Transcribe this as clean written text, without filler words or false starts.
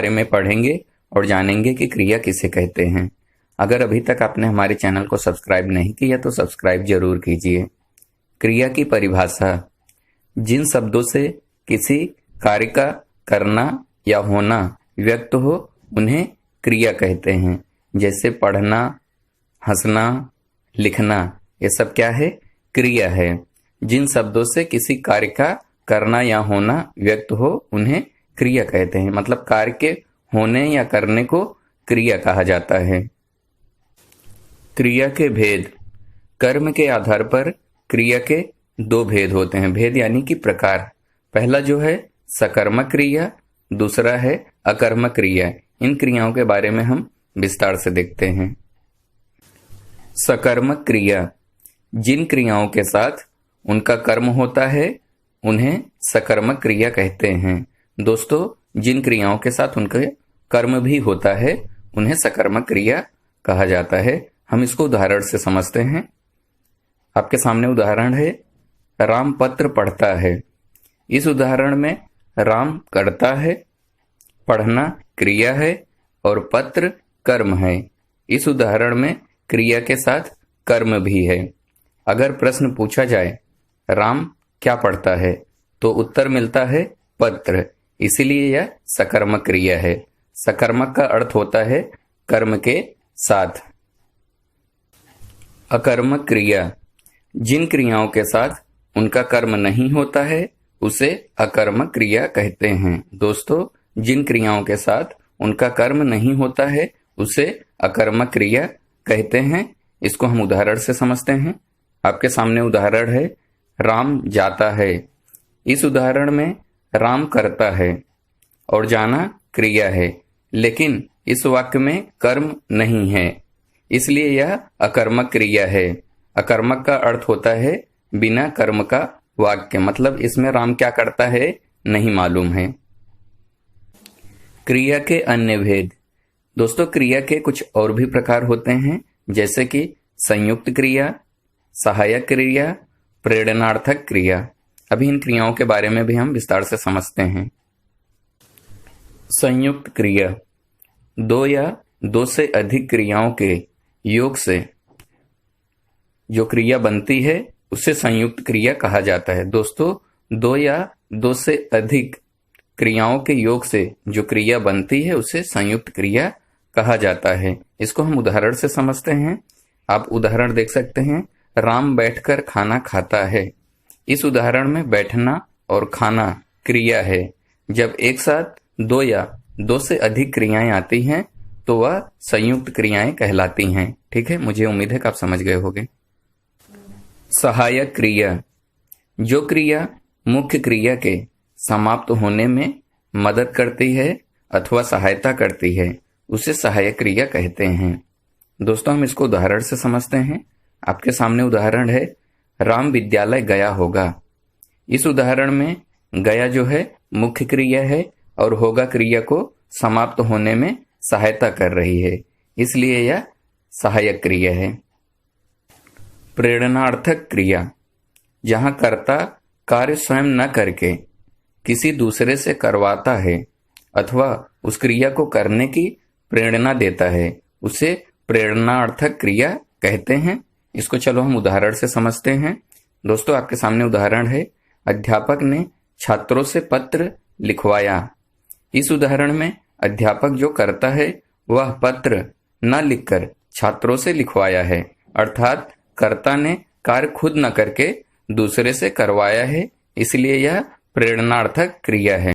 बारे में पढ़ेंगे और जानेंगे कि क्रिया किसे कहते हैं। अगर अभी तक आपने हमारे चैनल को सब्सक्राइब नहीं किया तो सब्सक्राइब जरूर कीजिए। क्रिया की परिभाषा: जिन शब्दों से किसी कार्य का करना या होना व्यक्त हो उन्हें क्रिया कहते हैं। जैसे पढ़ना, हंसना, लिखना, ये सब क्या है? क्रिया है। जिन शब्दों से किसी कार्य का करना या होना व्यक्त हो उन्हें क्रिया कहते हैं। मतलब कार्य के होने या करने को क्रिया कहा जाता है। क्रिया के भेद: कर्म के आधार पर क्रिया के दो भेद होते हैं। भेद यानी कि प्रकार। पहला जो है सकर्मक क्रिया, दूसरा है अकर्मक क्रिया। इन क्रियाओं के बारे में हम विस्तार से देखते हैं। सकर्मक क्रिया: जिन क्रियाओं के साथ उनका कर्म होता है उन्हें सकर्मक क्रिया कहते हैं। दोस्तों, जिन क्रियाओं के साथ उनका कर्म भी होता है उन्हें सकर्मक क्रिया कहा जाता है। हम इसको उदाहरण से समझते हैं। आपके सामने उदाहरण है, राम पत्र पढ़ता है। इस उदाहरण में राम करता है, पढ़ना क्रिया है और पत्र कर्म है। इस उदाहरण में क्रिया के साथ कर्म भी है। अगर प्रश्न पूछा जाए राम क्या पढ़ता है तो उत्तर मिलता है पत्र। इसीलिए यह सकर्मक क्रिया है। सकर्मक का अर्थ होता है कर्म के साथ। अकर्मक क्रिया: जिन क्रियाओं के साथ उनका कर्म नहीं होता है उसे अकर्मक क्रिया कहते हैं। दोस्तों, जिन क्रियाओं के साथ उनका कर्म नहीं होता है उसे अकर्मक क्रिया कहते हैं। इसको हम उदाहरण से समझते हैं। आपके सामने उदाहरण है, राम जाता है। इस उदाहरण में राम करता है और जाना क्रिया है, लेकिन इस वाक्य में कर्म नहीं है, इसलिए यह अकर्मक क्रिया है। अकर्मक का अर्थ होता है बिना कर्म का वाक्य। मतलब इसमें राम क्या करता है नहीं मालूम है। क्रिया के अन्य भेद: दोस्तों, क्रिया के कुछ और भी प्रकार होते हैं, जैसे कि संयुक्त क्रिया, सहायक क्रिया, प्रेरणार्थक क्रिया। अभी इन क्रियाओं के बारे में भी हम विस्तार से समझते हैं। संयुक्त क्रिया: दो या दो से अधिक क्रियाओं के योग से जो क्रिया बनती है उसे संयुक्त क्रिया कहा जाता है। दोस्तों, दो या दो से अधिक क्रियाओं के योग से जो क्रिया बनती है उसे संयुक्त क्रिया कहा जाता है। इसको हम उदाहरण से समझते हैं। आप उदाहरण देख सकते हैं, राम बैठकर खाना खाता है। इस उदाहरण में बैठना और खाना क्रिया है। जब एक साथ दो या दो से अधिक क्रियाएं आती हैं तो वह संयुक्त क्रियाएं कहलाती हैं। ठीक है, मुझे उम्मीद है कि आप समझ गए होंगे। सहायक क्रिया: जो क्रिया मुख्य क्रिया के समाप्त होने में मदद करती है अथवा सहायता करती है उसे सहायक क्रिया कहते हैं। दोस्तों, हम इसको उदाहरण से समझते हैं। आपके सामने उदाहरण है, राम विद्यालय गया होगा। इस उदाहरण में गया जो है मुख्य क्रिया है और होगा क्रिया को समाप्त होने में सहायता कर रही है, इसलिए यह सहायक क्रिया है। प्रेरणार्थक क्रिया: जहां कर्ता कार्य स्वयं न करके किसी दूसरे से करवाता है अथवा उस क्रिया को करने की प्रेरणा देता है उसे प्रेरणार्थक क्रिया कहते हैं। इसको चलो हम उदाहरण से समझते हैं। दोस्तों, आपके सामने उदाहरण है, अध्यापक ने छात्रों से पत्र लिखवाया। इस उदाहरण में अध्यापक जो करता है वह पत्र न लिखकर छात्रों से लिखवाया है, अर्थात कर्ता ने कार्य खुद न करके दूसरे से करवाया है, इसलिए यह प्रेरणार्थक क्रिया है।